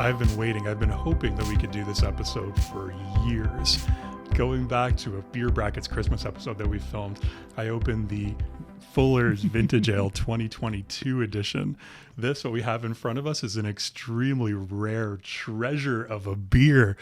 I've been waiting. I've been hoping that we could do this episode for years. Going back to a Beer Brackets Christmas episode that we filmed, I opened the Fuller's Vintage Ale 2022 edition. This, what we have in front of us, is an extremely rare treasure of a beer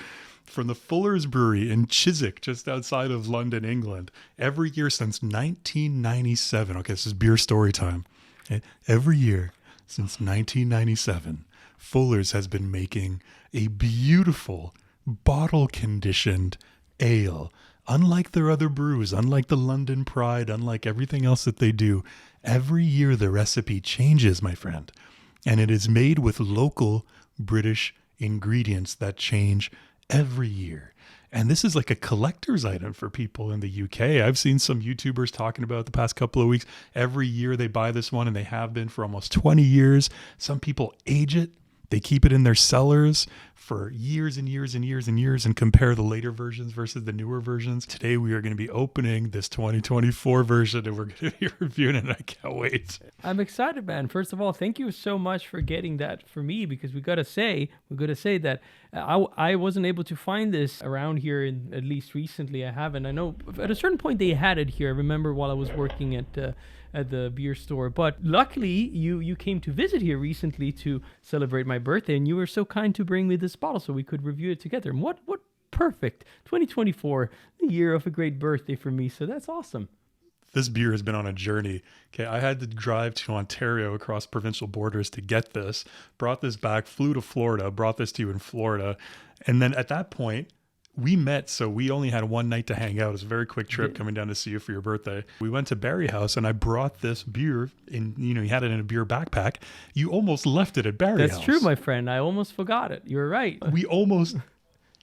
from the Fuller's Brewery in Chiswick, just outside of London, England. Every year since 1997. Okay, this is beer story time. Okay? Every year since 1997, Fuller's has been making a beautiful bottle-conditioned ale. Unlike their other brews, unlike the London Pride, unlike everything else that they do, every year the recipe changes, my friend. And it is made with local British ingredients that change every year. And this is like a collector's item for people in the UK. I've seen some YouTubers talking about it the past couple of weeks. Every year they buy this one, and they have been for almost 20 years. Some people age it. They keep it in their cellars for years and years and years and years and compare the later versions versus the newer versions. Today we are going to be opening this 2024 version, and we're going to be reviewing it, and I can't wait. I'm excited, man. First of all, thank you so much for getting that for me, because we got to say that I wasn't able to find this around here, at least recently. I haven't. I know at a certain point they had it here. I remember while I was working at the beer store. But luckily, you came to visit here recently to celebrate my birthday, and you were so kind to bring me this bottle so we could review it together. And what perfect 2024, the year of a great birthday for me. So that's awesome. This beer has been on a journey. Okay, I had to drive to Ontario across provincial borders to get this. Brought this back, flew to Florida, brought this to you in Florida, and then at that point, we met, so we only had one night to hang out. It was a very quick trip coming down to see you for your birthday. We went to Barry House, and I brought this beer in, you had it in a beer backpack. You almost left it at Barry House. That's true, my friend. I almost forgot it. You're right. We almost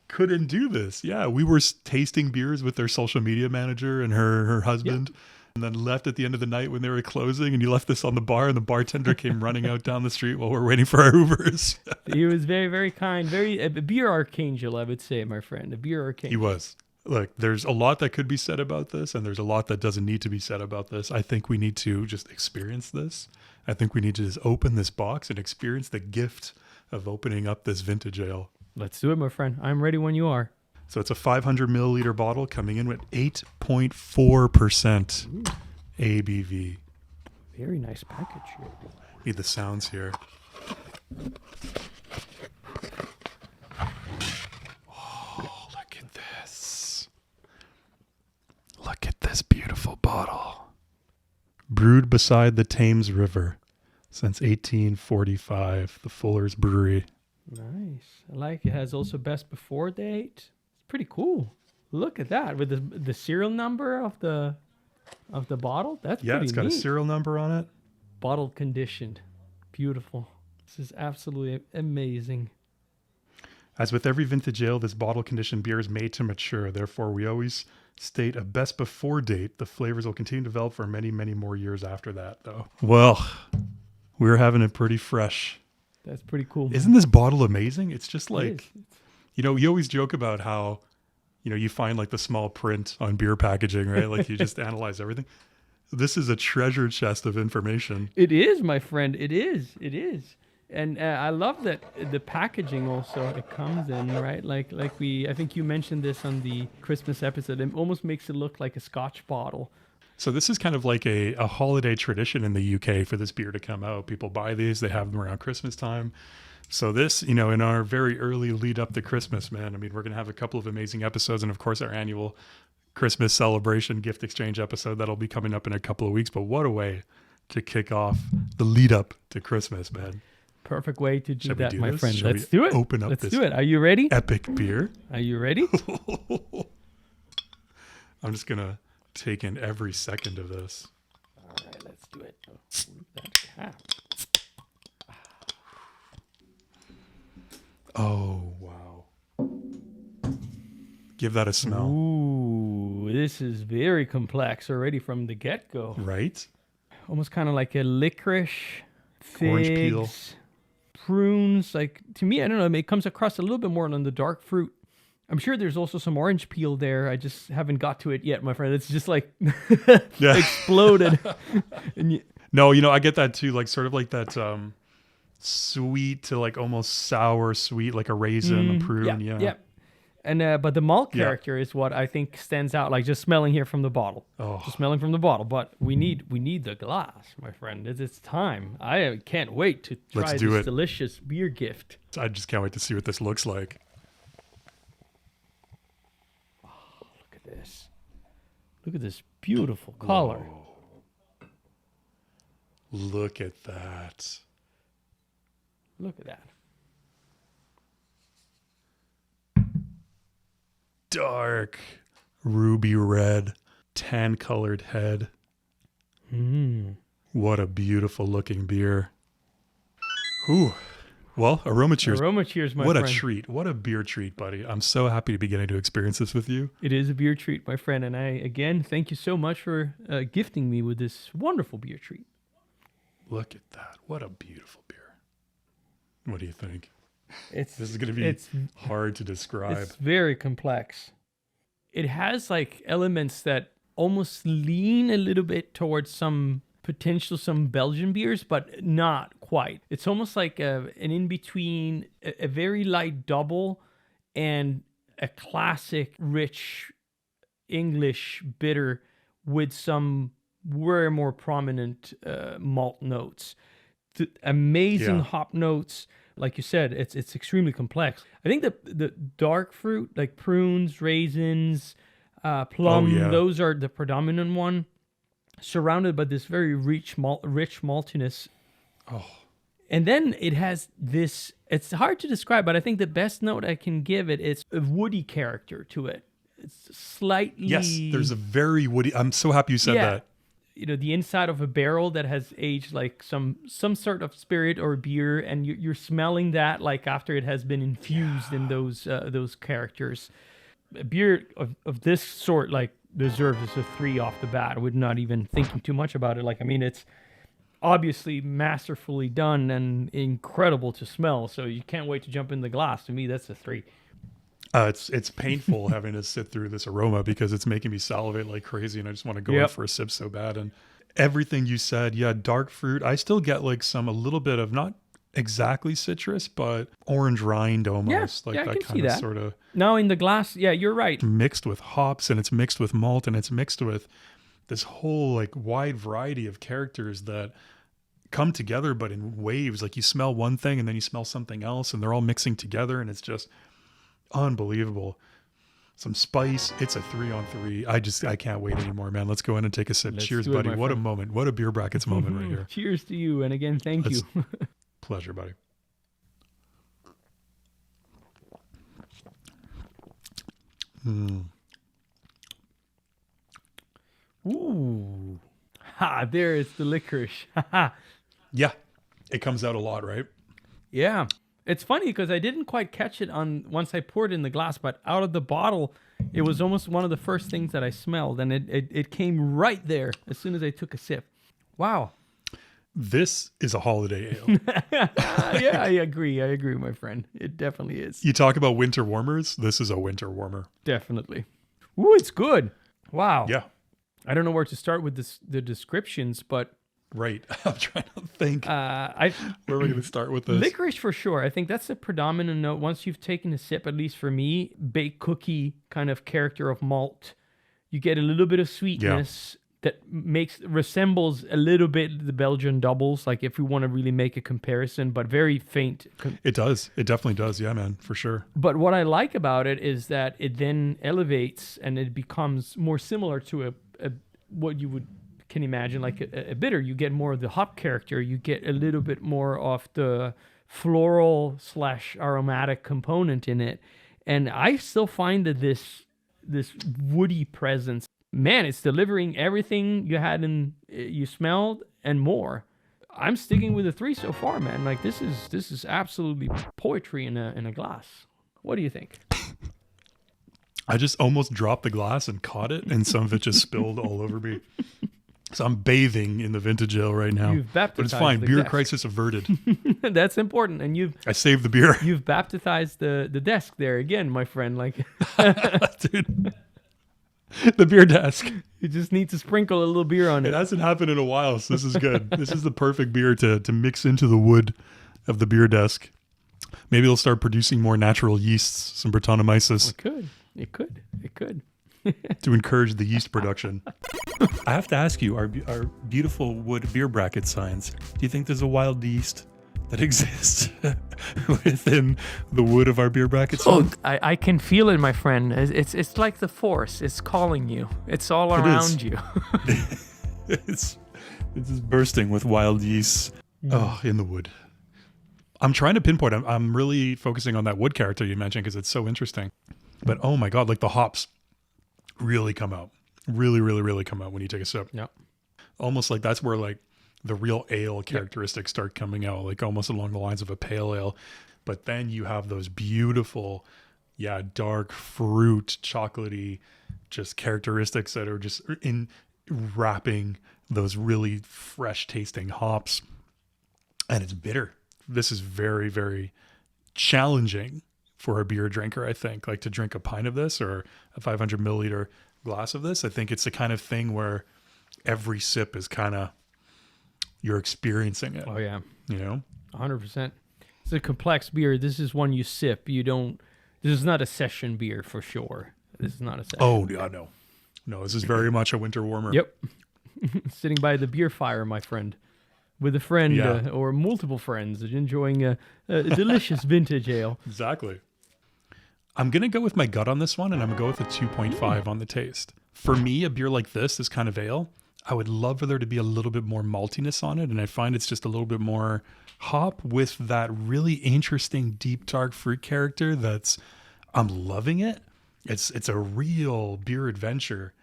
couldn't do this. Yeah, we were tasting beers with their social media manager and her husband. Yep. And then left at the end of the night when they were closing, and you left this on the bar, and the bartender came running out down the street while we're waiting for our Ubers. He was very, very kind. A beer archangel, I would say, my friend. A beer archangel. He was. Look, there's a lot that could be said about this, and there's a lot that doesn't need to be said about this. I think we need to just experience this. I think we need to just open this box and experience the gift of opening up this vintage ale. Let's do it, my friend. I'm ready when you are. So it's a 500 milliliter bottle coming in with 8.4% ABV. Very nice package here. Need the sounds here. Oh, look at this. Look at this beautiful bottle. Brewed beside the Thames River since 1845, the Fuller's Brewery. Nice. I like it. Has also best before date. Pretty cool. Look at that with the serial number of the bottle. That's pretty it's got neat. A serial number on it. Bottle conditioned. Beautiful. This is absolutely amazing. As with every vintage ale, this bottle conditioned beer is made to mature. Therefore, we always state a best before date. The flavors will continue to develop for many, many more years after that, though. Well, we're having it pretty fresh. That's pretty cool. Isn't this bottle amazing? It's just like, you always joke about how, you find like the small print on beer packaging, right? Like you just analyze everything. This is a treasure chest of information. It is, my friend. It is. And I love that the packaging also, it comes in, right? I think you mentioned this on the Christmas episode. It almost makes it look like a Scotch bottle. So this is kind of like a holiday tradition in the UK for this beer to come out. People buy these. They have them around Christmas time. So this, in our very early lead up to Christmas, man, we're going to have a couple of amazing episodes. And of course, our annual Christmas celebration gift exchange episode that'll be coming up in a couple of weeks. But what a way to kick off the lead up to Christmas, man. Perfect way to do that, my friend. Let's do it. Open up Let's this do it. Are you ready? Epic beer. Are you ready? I'm just going to take in every second of this. All right, let's do it. That cap. Oh, wow. Give that a smell. Ooh, this is very complex already from the get-go. Right? Almost kind of like a licorice, figs, orange peel, prunes. Like, to me, I don't know, it comes across a little bit more on the dark fruit. I'm sure there's also some orange peel there. I just haven't got to it yet, my friend. It's just like exploded. No, I get that too. Like sort of like that sweet to like almost sour sweet, like a raisin, a prune. Yeah. And but the malt character is what I think stands out, like just smelling here from the bottle. Oh. Just smelling from the bottle. But we need the glass, my friend. It's time. I can't wait to try this delicious beer gift. I just can't wait to see what this looks like. Oh, look at this. Look at this beautiful color. Whoa. Look at that. Look at that. Dark ruby red, tan colored head. What a beautiful looking beer. Ooh. Well, Aroma cheers. Aroma cheers, my friend. friend. What a treat. What a beer treat, buddy. I'm so happy to be getting to experience this with you. It is a beer treat, my friend. And I, again, thank you so much for gifting me with this wonderful beer treat. Look at that. What a beautiful beer. What do you think? This is going to be hard to describe. It's very complex. It has like elements that almost lean a little bit towards some Belgian beers, but not quite. It's almost like an in-between, a very light double and a classic rich English bitter with some way more prominent malt notes. Amazing hop notes. Like you said, it's extremely complex. I think the dark fruit, like prunes, raisins, plum, those are the predominant one, surrounded by this very rich maltiness. Oh. And then it has this, it's hard to describe, but I think the best note I can give it is a woody character to it. It's slightly... Yes, there's a very woody... I'm so happy you said that. You know, the inside of a barrel that has aged like some sort of spirit or beer, and you're smelling that like after it has been infused in those characters. A beer of this sort like deserves a 3 off the bat. We're not even thinking too much about it. Like, I mean, it's obviously masterfully done and incredible to smell. So you can't wait to jump in the glass. To me, that's a 3. It's painful having to sit through this aroma because it's making me salivate like crazy, and I just want to go in for a sip so bad. And everything you said, dark fruit. I still get like a little bit of not exactly citrus, but orange rind almost. Yeah, like I that can kind see of that. sort of. Now in the glass, you're right. Mixed with hops, and it's mixed with malt, and it's mixed with this whole like wide variety of characters that come together, but in waves. Like you smell one thing and then you smell something else, and they're all mixing together, and it's just unbelievable. Some spice. It's a 3 on 3. I can't wait anymore, man. Let's go in and take a sip. Cheers, buddy. What a moment. What a Beer Brackets moment right here. Cheers to you. And again, thank you. Pleasure, buddy. Ooh. Ha, there is the licorice. Yeah. It comes out a lot, right? Yeah. It's funny because I didn't quite catch it once I poured it in the glass, but out of the bottle, it was almost one of the first things that I smelled, and it came right there as soon as I took a sip. Wow. This is a holiday ale. Yeah, I agree, my friend. It definitely is. You talk about winter warmers. This is a winter warmer. Definitely. Ooh, it's good. Wow. Yeah. I don't know where to start with the descriptions, but... Right. I'm trying to think. Where are we going to start with this? Licorice for sure. I think that's the predominant note. Once you've taken a sip, at least for me, baked cookie kind of character of malt. You get a little bit of sweetness that resembles a little bit the Belgian doubles, like if we want to really make a comparison, but very faint. It does. It definitely does. Yeah, man, for sure. But what I like about it is that it then elevates and it becomes more similar to what you can imagine like a bitter. You get more of the hop character. You get a little bit more of the floral / aromatic component in it. And I still find that this woody presence, man, it's delivering everything you smelled and more. I'm sticking with a 3 so far, man. Like this is absolutely poetry in a glass. What do you think? I just almost dropped the glass and caught it, and some of it just spilled all over me. So I'm bathing in the vintage ale right now. You've baptized but it's fine. Beer desk. Crisis averted. That's important, and I saved the beer. You've baptized the desk there again, my friend. Like, dude, the beer desk. You just need to sprinkle a little beer on it. It hasn't happened in a while, so this is good. This is the perfect beer to mix into the wood of the beer desk. Maybe it'll start producing more natural yeasts, some Brettanomyces, It could. to encourage the yeast production. I have to ask you, our beautiful wood beer bracket signs, do you think there's a wild yeast that exists within the wood of our beer bracket signs? I can feel it, my friend. It's like the force. It's calling you. It's all around you. It's just bursting with wild yeast. Oh, in the wood. I'm trying to pinpoint. I'm really focusing on that wood character you mentioned because it's so interesting. But oh my God, like the hops really come out. Really, really, really come out when you take a sip. Yeah. Almost like that's where like the real ale characteristics start coming out, like almost along the lines of a pale ale. But then you have those beautiful, dark fruit, chocolatey, just characteristics that are just in wrapping those really fresh tasting hops. And it's bitter. This is very, very challenging for a beer drinker, I think. Like to drink a pint of this or a 500 milliliter glass of this, I think it's the kind of thing where every sip is kind of, you're experiencing it. Oh, yeah. You know? 100%. It's a complex beer. This is one you sip. This is not a session beer for sure. This is not a session beer. Yeah, no. No, this is very much a winter warmer. Yep. Sitting by the beer fire, my friend. With a friend or multiple friends enjoying a delicious vintage ale. Exactly. I'm going to go with my gut on this one, and I'm going to go with a 2.5 on the taste. For me, a beer like this kind of ale, I would love for there to be a little bit more maltiness on it, and I find it's just a little bit more hop with that really interesting deep dark fruit character I'm loving it. It's a real beer adventure,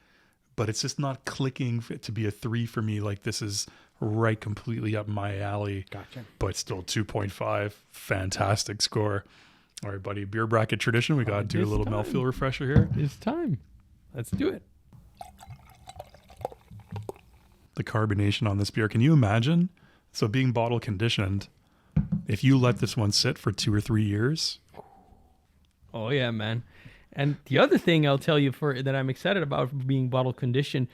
but it's just not clicking to be a 3 for me. Like this is right completely up my alley. Gotcha. But still 2.5. Fantastic score. All right, buddy. Beer bracket tradition. We got to do a little mouthfeel refresher here. It's time. Let's do it. The carbonation on this beer. Can you imagine? So being bottle conditioned, if you let this one sit for 2 or 3 years. Oh, yeah, man. And the other thing I'll tell you that I'm excited about for being bottle conditioned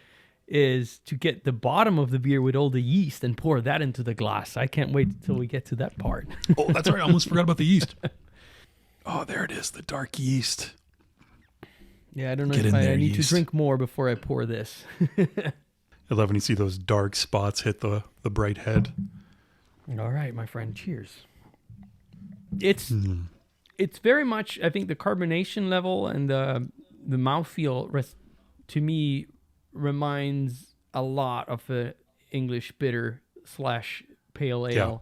is to get the bottom of the beer with all the yeast and pour that into the glass. I can't wait until we get to that part. Oh, that's right. I almost forgot about the yeast. Oh, there it is. The dark yeast. Yeah, I don't know if I need to drink more before I pour this. I love when you see those dark spots hit the bright head. All right, my friend. Cheers. It's very much, I think, the carbonation level and the mouthfeel to me reminds a lot of a English bitter / pale ale. Yeah.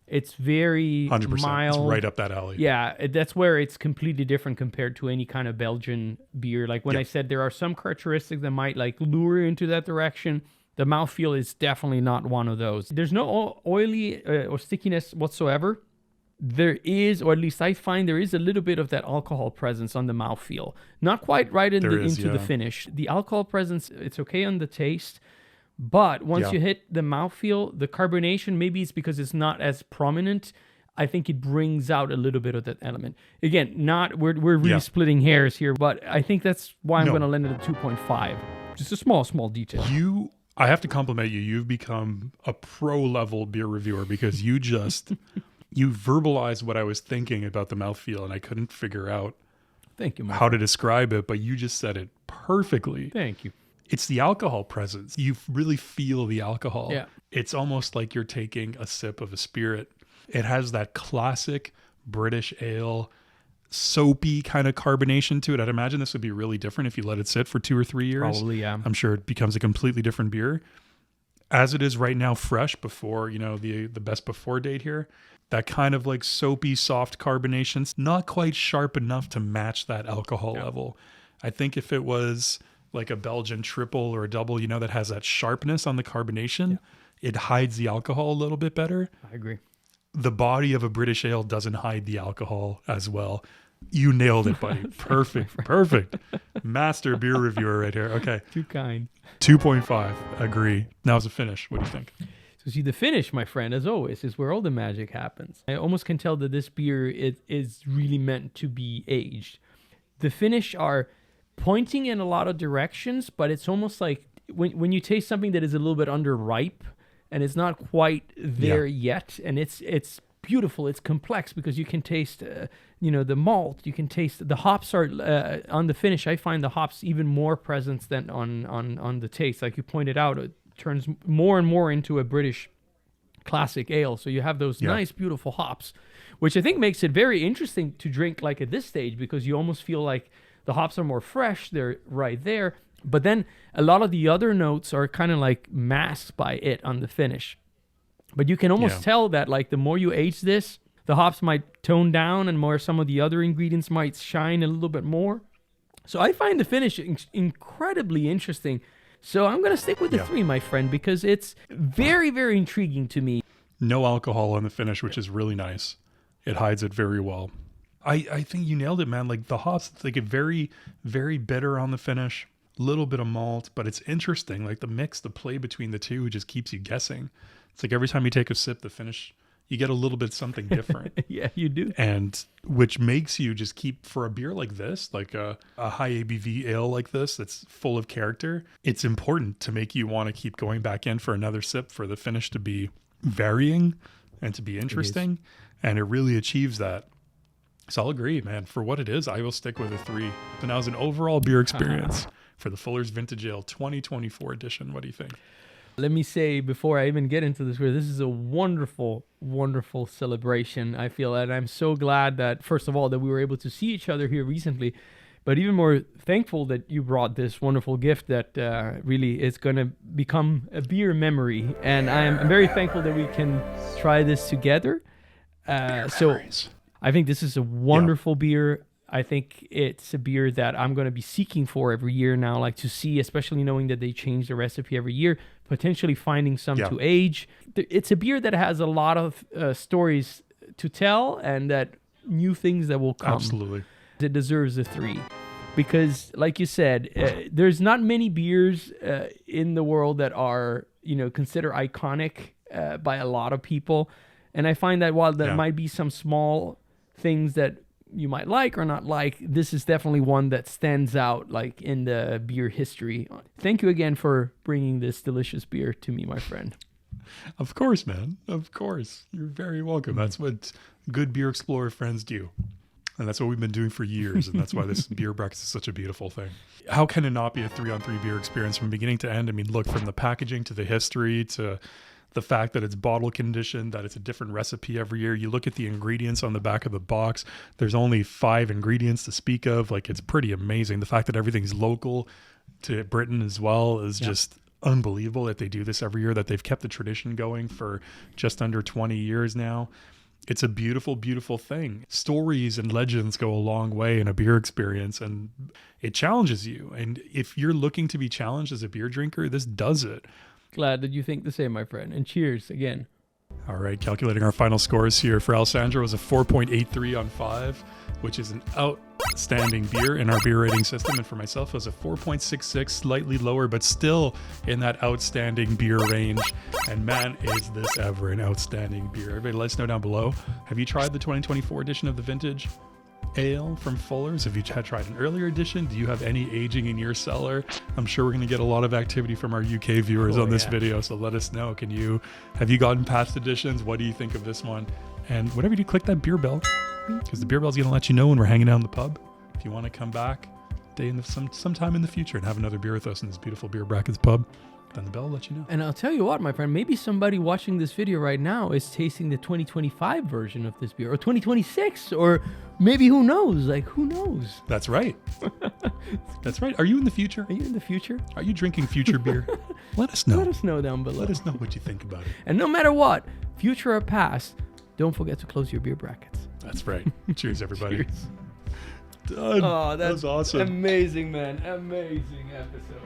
It's very 100%. Mild. It's right up that alley. Yeah, that's where it's completely different compared to any kind of Belgian beer. Like when I said there are some characteristics that might like lure into that direction, the mouthfeel is definitely not one of those. There's no oily or stickiness whatsoever. There is, or at least I find there is a little bit of that alcohol presence on the mouthfeel. Not quite right into the finish. The alcohol presence, it's okay on the taste. But once you hit the mouthfeel, the carbonation, maybe it's because it's not as prominent. I think it brings out a little bit of that element. Again, we're really splitting hairs here, but I think that's why I'm going to land it at 2.5. Just a small detail. I have to compliment you. You've become a pro-level beer reviewer because you just... You verbalized what I was thinking about the mouthfeel, and I couldn't figure out how to describe it, but you just said it perfectly. Thank you. It's the alcohol presence. You really feel the alcohol. Yeah. It's almost like you're taking a sip of a spirit. It has that classic British ale, soapy kind of carbonation to it. I'd imagine this would be really different if you let it sit for 2 or 3 years. Probably, yeah. I'm sure it becomes a completely different beer. As it is right now, fresh before, the best before date here, that kind of like soapy, soft carbonation's not quite sharp enough to match that alcohol level. I think if it was like a Belgian triple or a double, that has that sharpness on the carbonation, it hides the alcohol a little bit better. I agree. The body of a British ale doesn't hide the alcohol as well. You nailed it, buddy. Perfect. Master beer reviewer right here. Okay. Too kind. 2.5. Agree. Now it's a finish. What do you think? So see, the finish, my friend, as always, is where all the magic happens. I almost can tell that this beer is really meant to be aged. The finish are pointing in a lot of directions, but it's almost like when you taste something that is a little bit underripe and it's not quite there yet, and it's beautiful. It's complex because you can taste, the malt. You can taste the hops are on the finish. I find the hops even more present than on the taste. Like you pointed out, it turns more and more into a British classic ale. So you have those nice, beautiful hops, which I think makes it very interesting to drink like at this stage, because you almost feel like the hops are more fresh. They're right there. But then a lot of the other notes are kind of like masked by it on the finish. But you can almost tell that like the more you age this, the hops might tone down and more some of the other ingredients might shine a little bit more. So I find the finish incredibly interesting. So I'm going to stick with the 3, my friend, because it's very, very intriguing to me. No alcohol on the finish, which is really nice. It hides it very well. I think you nailed it, man. Like the hops, they get very, very bitter on the finish. Little bit of malt, but it's interesting. Like the mix, the play between the two just keeps you guessing. It's like every time you take a sip, the finish, you get a little bit something different. Yeah, you do. And which makes you just keep, for a beer like this, like a high ABV ale like this, that's full of character, it's important to make you want to keep going back in for another sip, for the finish to be varying and to be interesting. And it really achieves that. So I'll agree, man. For what it is, I will stick with a 3. So now as an overall beer experience for the Fuller's Vintage Ale 2024 edition, what do you think? Let me say, before I even get into this, this is a wonderful, wonderful celebration. I feel that I'm so glad that, first of all, that we were able to see each other here recently, but even more thankful that you brought this wonderful gift that really is going to become a beer memory. And I'm very thankful that we can try this together. So I think this is a wonderful beer. I think it's a beer that I'm going to be seeking for every year now, like to see, especially knowing that they change the recipe every year, potentially finding some to age. It's a beer that has a lot of stories to tell and that new things that will come. Absolutely. It deserves a 3 because, like you said, there's not many beers in the world that are, considered iconic by a lot of people. And I find that while there might be some small things that you might like or not like, this is definitely one that stands out like in the beer history. Thank you again for bringing this delicious beer to me, my friend. Of course, man. Of course. You're very welcome. That's what good beer explorer friends do. And that's what we've been doing for years. And that's why this beer breakfast is such a beautiful thing. How can it not be a 3-on-3 beer experience from beginning to end? I mean, look, from the packaging to the history to the fact that it's bottle conditioned, that it's a different recipe every year. You look at the ingredients on the back of the box, there's only 5 ingredients to speak of. Like, it's pretty amazing. The fact that everything's local to Britain as well is just unbelievable that they do this every year, that they've kept the tradition going for just under 20 years now. It's a beautiful, beautiful thing. Stories and legends go a long way in a beer experience, and it challenges you. And if you're looking to be challenged as a beer drinker, this does it. Glad that you think the same, my friend. And cheers again. All right, calculating our final scores here. For Alessandro, was a 4.83 on 5, which is an outstanding beer in our beer rating system. And for myself, it was a 4.66, slightly lower, but still in that outstanding beer range. And man, is this ever an outstanding beer. Everybody let us know down below. Have you tried the 2024 edition of the Vintage Ale from Fuller's? Have you tried an earlier edition? Do you have any aging in your cellar? I'm sure we're going to get a lot of activity from our UK viewers on this video, so let us know. Have you gotten past editions? What do you think of this one? And whatever you do, click that beer bell, because the beer bell is going to let you know when we're hanging out in the pub. If you want to come back sometime in the future and have another beer with us in this beautiful Beer Brackets pub, then the bell will let you know. And I'll tell you what, my friend, maybe somebody watching this video right now is tasting the 2025 version of this beer, or 2026, or maybe who knows? Like, who knows? That's right. That's right. Are you in the future? Are you in the future? Are you drinking future beer? Let us know. Let us know down below. Let us know what you think about it. And no matter what, future or past, don't forget to close your beer brackets. That's right. Cheers, everybody. Cheers. Done. Oh, that was awesome. Amazing, man. Amazing episode.